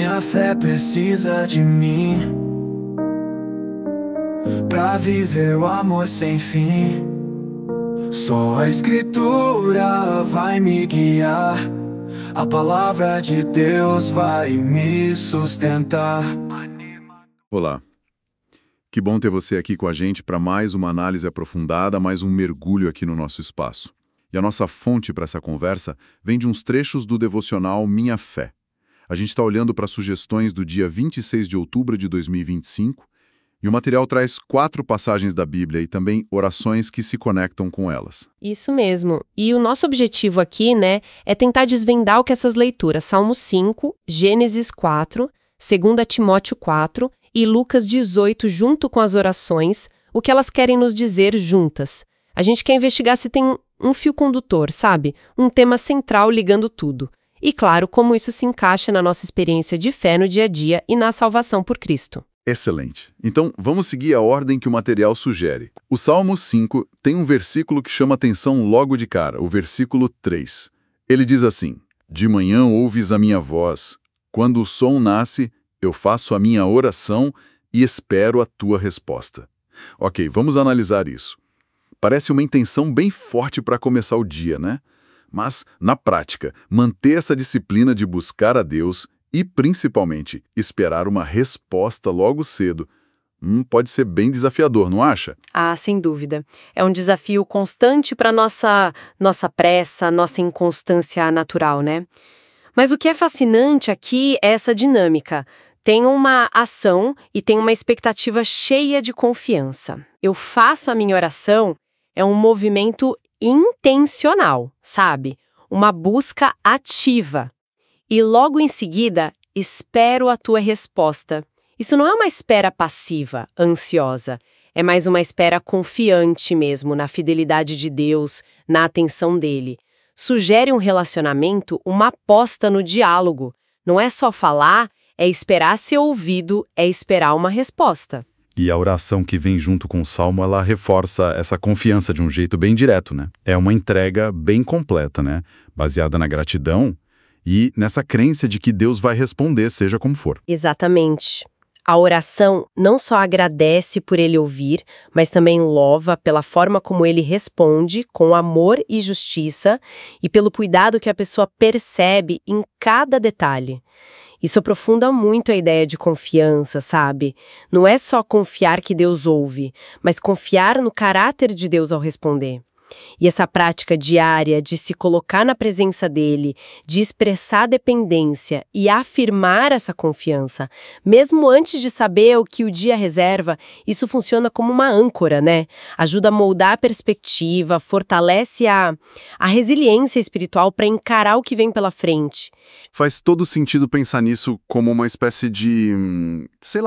Minha fé precisa de mim pra viver o amor sem fim. Só a Escritura vai me guiar, a palavra de Deus vai me sustentar. Olá, que bom ter você aqui com a gente para mais uma análise aprofundada, mais um mergulho aqui no nosso espaço. E a nossa fonte para essa conversa vem de uns trechos do devocional Minha Fé. A gente está olhando para sugestões do dia 26 de outubro de 2025 e o material traz 4 passagens da Bíblia e também orações que se conectam com elas. Isso mesmo. E o nosso objetivo aqui, é tentar desvendar o que essas leituras, Salmo 5, Gênesis 4, 2 Timóteo 4 e Lucas 18, junto com as orações, o que elas querem nos dizer juntas. A gente quer investigar se tem um fio condutor, sabe? Um tema central ligando tudo. E, claro, como isso se encaixa na nossa experiência de fé no dia a dia e na salvação por Cristo. Excelente. Então, vamos seguir a ordem que o material sugere. O Salmo 5 tem um versículo que chama atenção logo de cara, o versículo 3. Ele diz assim: De manhã ouves a minha voz, quando o som nasce, eu faço a minha oração e espero a tua resposta. Ok, vamos analisar isso. Parece uma intenção bem forte para começar o dia, né? Mas, na prática, manter essa disciplina de buscar a Deus e, principalmente, esperar uma resposta logo cedo, pode ser bem desafiador, não acha? Ah, sem dúvida. É um desafio constante para nossa pressa, nossa inconstância natural, né? Mas o que é fascinante aqui é essa dinâmica. Tem uma ação e tem uma expectativa cheia de confiança. Eu faço a minha oração, é um movimento intencional, sabe? Uma busca ativa. E logo em seguida, espero a tua resposta. Isso não é uma espera passiva, ansiosa. É mais uma espera confiante mesmo na fidelidade de Deus, na atenção dele. Sugere um relacionamento, uma aposta no diálogo. Não é só falar, é esperar ser ouvido, é esperar uma resposta. E a oração que vem junto com o Salmo, ela reforça essa confiança de um jeito bem direto, né? É uma entrega bem completa, né? Baseada na gratidão e nessa crença de que Deus vai responder, seja como for. Exatamente. A oração não só agradece por ele ouvir, mas também louva pela forma como ele responde, com amor e justiça, e pelo cuidado que a pessoa percebe em cada detalhe. Isso aprofunda muito a ideia de confiança, sabe? Não é só confiar que Deus ouve, mas confiar no caráter de Deus ao responder. E essa prática diária de se colocar na presença dele, de expressar dependência e afirmar essa confiança, mesmo antes de saber o que o dia reserva, isso funciona como uma âncora, né? Ajuda a moldar a perspectiva, fortalece a resiliência espiritual para encarar o que vem pela frente. Faz todo sentido pensar nisso como uma espécie de,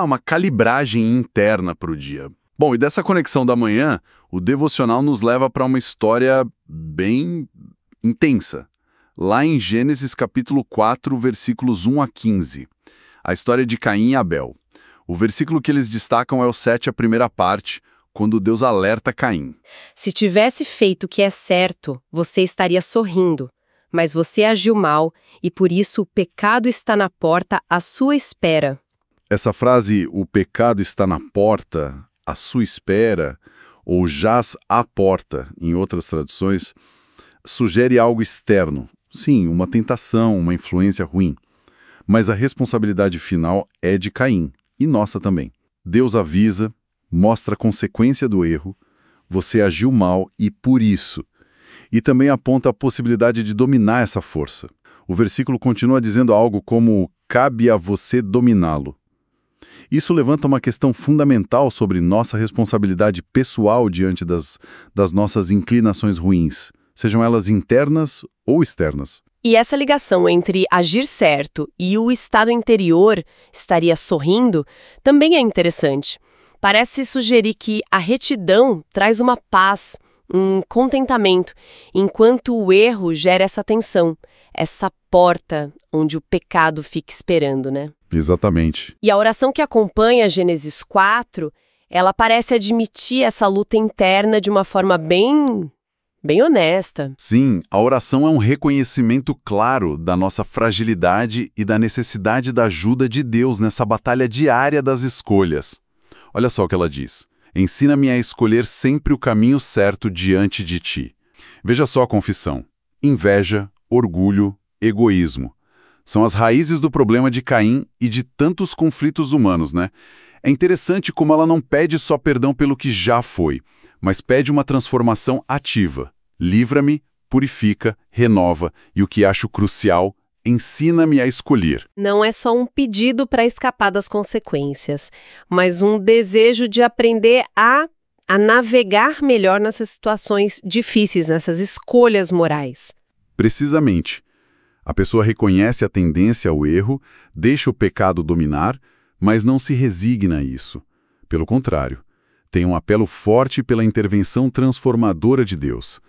uma calibragem interna para o dia. Bom, e dessa conexão da manhã, o devocional nos leva para uma história bem intensa. Lá em Gênesis capítulo 4, versículos 1 a 15. A história de Caim e Abel. O versículo que eles destacam é o 7, a primeira parte, quando Deus alerta Caim. Se tivesse feito o que é certo, você estaria sorrindo. Mas você agiu mal, e por isso o pecado está na porta à sua espera. Essa frase, o pecado está na porta, à sua espera, ou jaz à porta, em outras traduções, sugere algo externo. Sim, uma tentação, uma influência ruim. Mas a responsabilidade final é de Caim, e nossa também. Deus avisa, mostra a consequência do erro, você agiu mal e por isso. E também aponta a possibilidade de dominar essa força. O versículo continua dizendo algo como: cabe a você dominá-lo. Isso levanta uma questão fundamental sobre nossa responsabilidade pessoal diante das nossas inclinações ruins, sejam elas internas ou externas. E essa ligação entre agir certo e o estado interior, estaria sorrindo, também é interessante. Parece sugerir que a retidão traz uma paz, um contentamento, enquanto o erro gera essa tensão, essa porta onde o pecado fica esperando, né? Exatamente. E a oração que acompanha Gênesis 4, ela parece admitir essa luta interna de uma forma bem bem honesta. Sim, a oração é um reconhecimento claro da nossa fragilidade e da necessidade da ajuda de Deus nessa batalha diária das escolhas. Olha só o que ela diz. Ensina-me a escolher sempre o caminho certo diante de ti. Veja só a confissão. Inveja, orgulho, egoísmo. São as raízes do problema de Caim e de tantos conflitos humanos, né? É interessante como ela não pede só perdão pelo que já foi, mas pede uma transformação ativa. Livra-me, purifica, renova e, o que acho crucial, ensina-me a escolher. Não é só um pedido para escapar das consequências, mas um desejo de aprender a navegar melhor nessas situações difíceis, nessas escolhas morais. Precisamente. A pessoa reconhece a tendência ao erro, deixa o pecado dominar, mas não se resigna a isso. Pelo contrário, tem um apelo forte pela intervenção transformadora de Deus.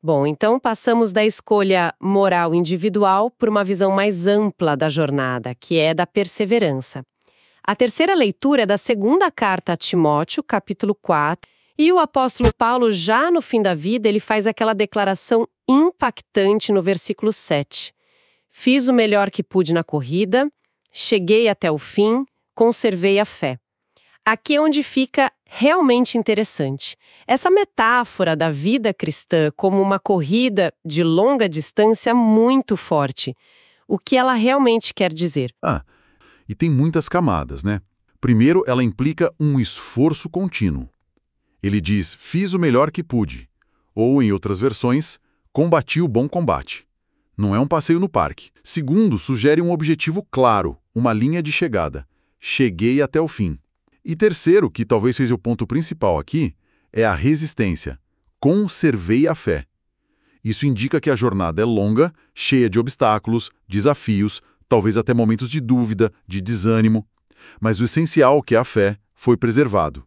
Bom, então passamos da escolha moral individual por uma visão mais ampla da jornada, que é da perseverança. A terceira leitura é da segunda carta a Timóteo, capítulo 4, e o apóstolo Paulo, já no fim da vida, ele faz aquela declaração impactante no versículo 7. Fiz o melhor que pude na corrida, cheguei até o fim, conservei a fé. Aqui é onde fica realmente interessante. Essa metáfora da vida cristã como uma corrida de longa distância é muito forte. O que ela realmente quer dizer? E tem muitas camadas, né? Primeiro, ela implica um esforço contínuo. Ele diz, fiz o melhor que pude. Ou, em outras versões, combati o bom combate. Não é um passeio no parque. Segundo, sugere um objetivo claro, uma linha de chegada. Cheguei até o fim. E terceiro, que talvez seja o ponto principal aqui, é a resistência. Conservei a fé. Isso indica que a jornada é longa, cheia de obstáculos, desafios, talvez até momentos de dúvida, de desânimo. Mas o essencial, que é a fé, foi preservado.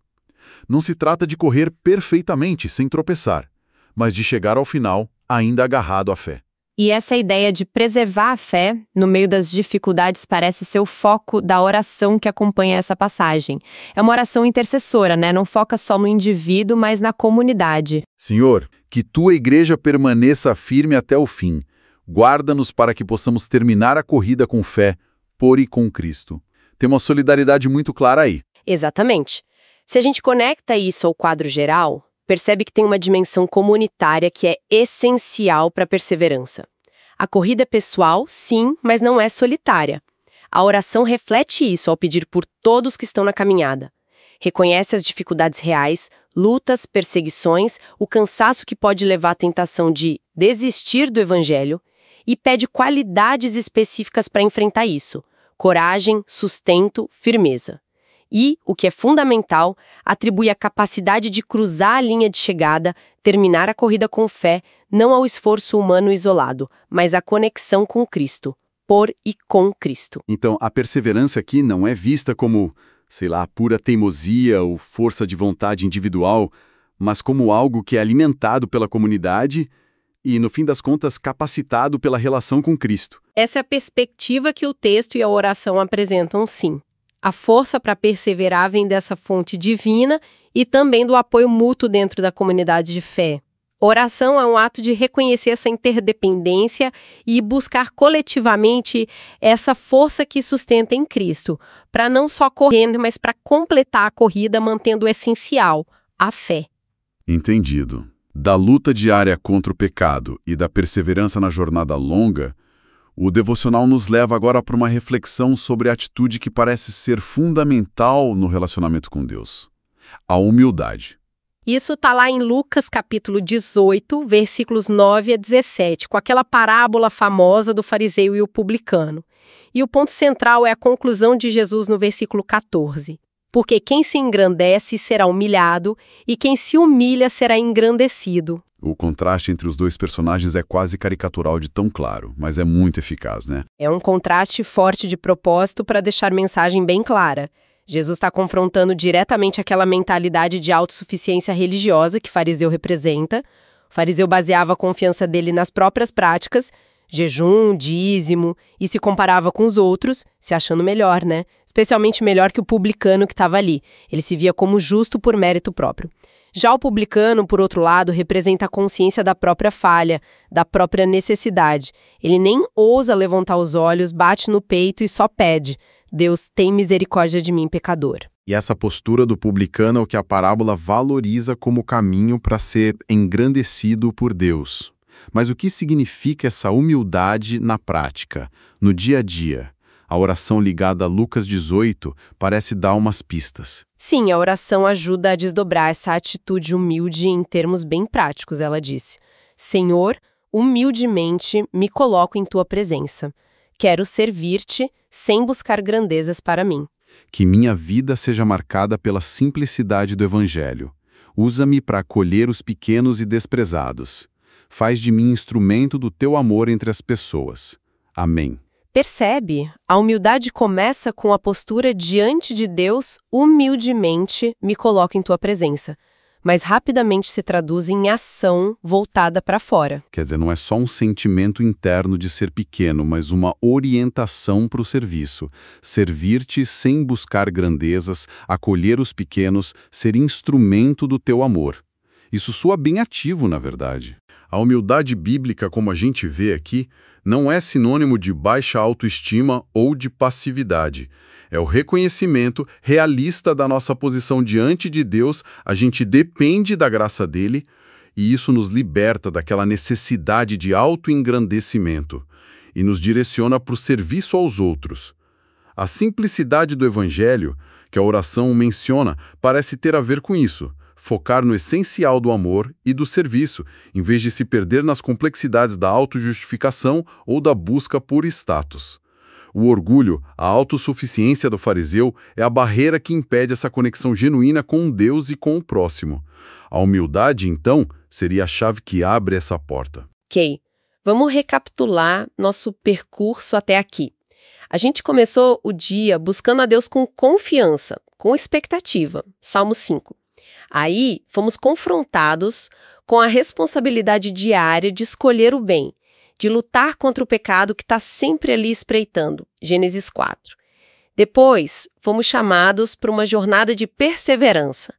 Não se trata de correr perfeitamente, sem tropeçar, mas de chegar ao final ainda agarrado à fé. E essa ideia de preservar a fé no meio das dificuldades parece ser o foco da oração que acompanha essa passagem. É uma oração intercessora, né? Não foca só no indivíduo, mas na comunidade. Senhor, que tua igreja permaneça firme até o fim. Guarda-nos para que possamos terminar a corrida com fé, por e com Cristo. Tem uma solidariedade muito clara aí. Exatamente. Se a gente conecta isso ao quadro geral, percebe que tem uma dimensão comunitária que é essencial para a perseverança. A corrida é pessoal, sim, mas não é solitária. A oração reflete isso ao pedir por todos que estão na caminhada. Reconhece as dificuldades reais, lutas, perseguições, o cansaço que pode levar à tentação de desistir do evangelho e pede qualidades específicas para enfrentar isso: coragem, sustento, firmeza. E, o que é fundamental, atribui a capacidade de cruzar a linha de chegada, terminar a corrida com fé, não ao esforço humano isolado, mas à conexão com Cristo, por e com Cristo. Então, a perseverança aqui não é vista como, pura teimosia ou força de vontade individual, mas como algo que é alimentado pela comunidade e, no fim das contas, capacitado pela relação com Cristo. Essa é a perspectiva que o texto e a oração apresentam, sim. A força para perseverar vem dessa fonte divina e também do apoio mútuo dentro da comunidade de fé. Oração é um ato de reconhecer essa interdependência e buscar coletivamente essa força que sustenta em Cristo, para não só correr, mas para completar a corrida mantendo o essencial, a fé. Entendido. Da luta diária contra o pecado e da perseverança na jornada longa, o devocional nos leva agora para uma reflexão sobre a atitude que parece ser fundamental no relacionamento com Deus: a humildade. Isso está lá em Lucas capítulo 18, versículos 9 a 17, com aquela parábola famosa do fariseu e o publicano. E o ponto central é a conclusão de Jesus no versículo 14. Porque quem se engrandece será humilhado, e quem se humilha será engrandecido. O contraste entre os dois personagens é quase caricatural de tão claro, mas é muito eficaz, né? É um contraste forte de propósito para deixar mensagem bem clara. Jesus está confrontando diretamente aquela mentalidade de autossuficiência religiosa que fariseu representa. O fariseu baseava a confiança dele nas próprias práticas, jejum, dízimo, e se comparava com os outros, se achando melhor, né? especialmente melhor que o publicano que estava ali. Ele se via como justo por mérito próprio. Já o publicano, por outro lado, representa a consciência da própria falha, da própria necessidade. Ele nem ousa levantar os olhos, bate no peito e só pede: Deus, tem misericórdia de mim, pecador. E essa postura do publicano é o que a parábola valoriza como caminho para ser engrandecido por Deus. Mas o que significa essa humildade na prática, no dia a dia? A oração ligada a Lucas 18 parece dar umas pistas. Sim, a oração ajuda a desdobrar essa atitude humilde em termos bem práticos, ela disse. Senhor, humildemente me coloco em tua presença. Quero servir-te sem buscar grandezas para mim. Que minha vida seja marcada pela simplicidade do Evangelho. Usa-me para acolher os pequenos e desprezados. Faz de mim instrumento do teu amor entre as pessoas. Amém. Percebe? A humildade começa com a postura diante de Deus, humildemente me coloco em tua presença. Mas rapidamente se traduz em ação voltada para fora. Quer dizer, não é só um sentimento interno de ser pequeno, mas uma orientação para o serviço. Servir-te sem buscar grandezas, acolher os pequenos, ser instrumento do teu amor. Isso soa bem ativo, na verdade. A humildade bíblica, como a gente vê aqui, não é sinônimo de baixa autoestima ou de passividade. É o reconhecimento realista da nossa posição diante de Deus, a gente depende da graça dele, e isso nos liberta daquela necessidade de autoengrandecimento e nos direciona para o serviço aos outros. A simplicidade do Evangelho, que a oração menciona, parece ter a ver com isso. Focar no essencial do amor e do serviço, em vez de se perder nas complexidades da autojustificação ou da busca por status. O orgulho, a autossuficiência do fariseu, é a barreira que impede essa conexão genuína com Deus e com o próximo. A humildade, então, seria a chave que abre essa porta. Ok, vamos recapitular nosso percurso até aqui. A gente começou o dia buscando a Deus com confiança, com expectativa. Salmo 5. Aí, fomos confrontados com a responsabilidade diária de escolher o bem, de lutar contra o pecado que está sempre ali espreitando. Gênesis 4. Depois, fomos chamados para uma jornada de perseverança,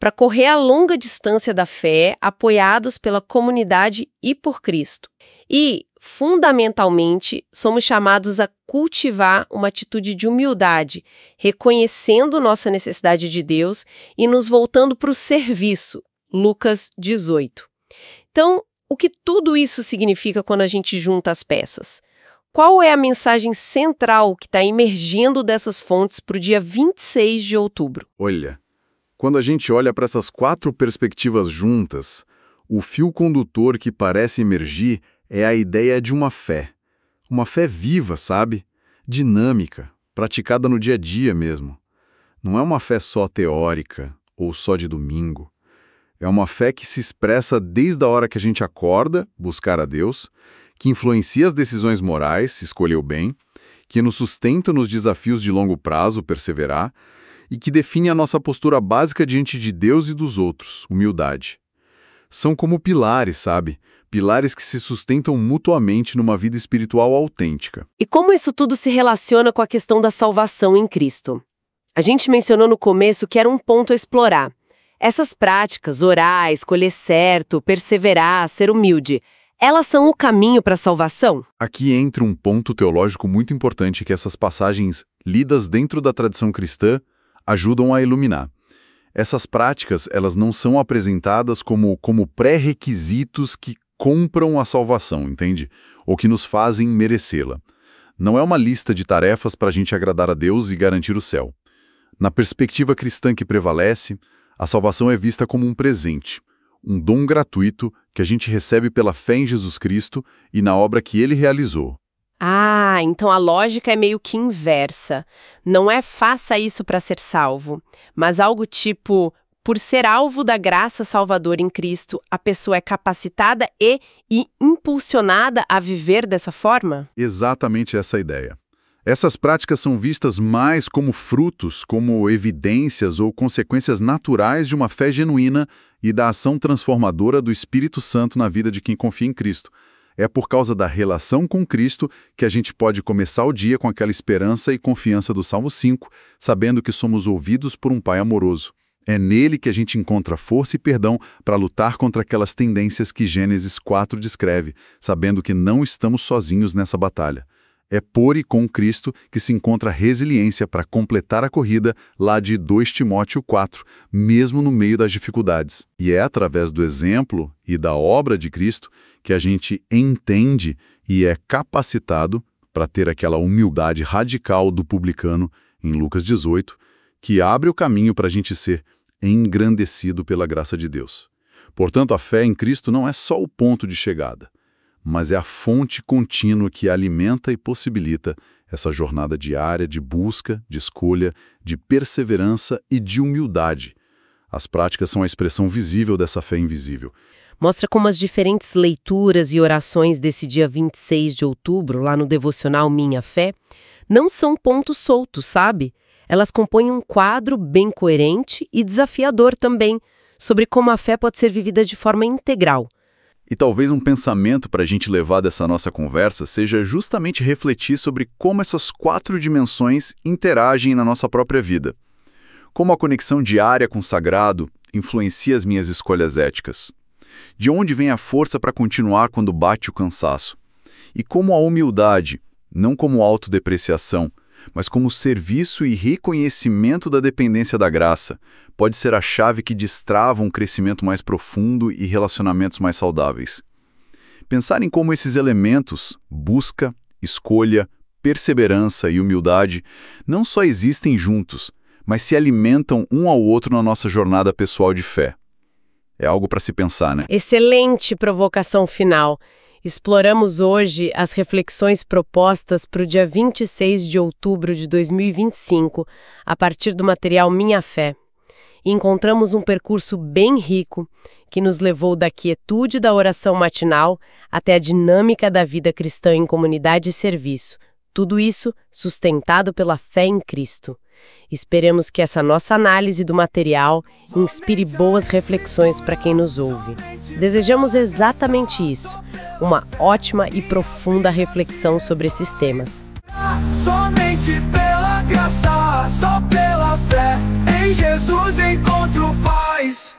para correr a longa distância da fé, apoiados pela comunidade e por Cristo. E, fundamentalmente, somos chamados a cultivar uma atitude de humildade, reconhecendo nossa necessidade de Deus e nos voltando para o serviço. Lucas 18. Então, o que tudo isso significa quando a gente junta as peças? Qual é a mensagem central que está emergindo dessas fontes para o dia 26 de outubro? Olha, quando a gente olha para essas 4 perspectivas juntas, o fio condutor que parece emergir é a ideia de uma fé. Uma fé viva, sabe? Dinâmica, praticada no dia a dia mesmo. Não é uma fé só teórica ou só de domingo. É uma fé que se expressa desde a hora que a gente acorda, buscar a Deus, que influencia as decisões morais, escolher o bem, que nos sustenta nos desafios de longo prazo, perseverar, e que define a nossa postura básica diante de Deus e dos outros, humildade. São como pilares, sabe? Pilares que se sustentam mutuamente numa vida espiritual autêntica. E como isso tudo se relaciona com a questão da salvação em Cristo? A gente mencionou no começo que era um ponto a explorar. Essas práticas, orar, escolher certo, perseverar, ser humilde, elas são o caminho para a salvação? Aqui entra um ponto teológico muito importante que essas passagens, lidas dentro da tradição cristã, ajudam a iluminar. Essas práticas, elas não são apresentadas como pré-requisitos que compram a salvação, entende? Ou que nos fazem merecê-la. Não é uma lista de tarefas para a gente agradar a Deus e garantir o céu. Na perspectiva cristã que prevalece, a salvação é vista como um presente, um dom gratuito que a gente recebe pela fé em Jesus Cristo e na obra que Ele realizou. Ah, então a lógica é meio que inversa. Não é faça isso para ser salvo, mas algo tipo, por ser alvo da graça salvadora em Cristo, a pessoa é capacitada e impulsionada a viver dessa forma? Exatamente essa a ideia. Essas práticas são vistas mais como frutos, como evidências ou consequências naturais de uma fé genuína e da ação transformadora do Espírito Santo na vida de quem confia em Cristo. É por causa da relação com Cristo que a gente pode começar o dia com aquela esperança e confiança do Salmo 5, sabendo que somos ouvidos por um Pai amoroso. É nele que a gente encontra força e perdão para lutar contra aquelas tendências que Gênesis 4 descreve, sabendo que não estamos sozinhos nessa batalha. É por e com Cristo que se encontra resiliência para completar a corrida lá de 2 Timóteo 4, mesmo no meio das dificuldades. E é através do exemplo e da obra de Cristo que a gente entende e é capacitado para ter aquela humildade radical do publicano em Lucas 18, que abre o caminho para a gente ser engrandecido pela graça de Deus. Portanto, a fé em Cristo não é só o ponto de chegada, mas é a fonte contínua que alimenta e possibilita essa jornada diária de busca, de escolha, de perseverança e de humildade. As práticas são a expressão visível dessa fé invisível. Mostra como as diferentes leituras e orações desse dia 26 de outubro, lá no devocional Minha Fé, não são pontos soltos, sabe? Elas compõem um quadro bem coerente e desafiador também, sobre como a fé pode ser vivida de forma integral. E talvez um pensamento para a gente levar dessa nossa conversa seja justamente refletir sobre como essas 4 dimensões interagem na nossa própria vida. Como a conexão diária com o sagrado influencia as minhas escolhas éticas. De onde vem a força para continuar quando bate o cansaço? E como a humildade, não como autodepreciação, mas como serviço e reconhecimento da dependência da graça, pode ser a chave que destrava um crescimento mais profundo e relacionamentos mais saudáveis. Pensar em como esses elementos, busca, escolha, perseverança e humildade, não só existem juntos, mas se alimentam um ao outro na nossa jornada pessoal de fé. É algo para se pensar, né? Excelente provocação final. Exploramos hoje as reflexões propostas para o dia 26 de outubro de 2025, a partir do material Minha Fé. E encontramos um percurso bem rico, que nos levou da quietude da oração matinal até a dinâmica da vida cristã em comunidade e serviço. Tudo isso sustentado pela fé em Cristo. Esperamos que essa nossa análise do material inspire boas reflexões para quem nos ouve. Desejamos exatamente isso, uma ótima e profunda reflexão sobre esses temas. Somente pela graça, só pela fé, em Jesus encontro paz.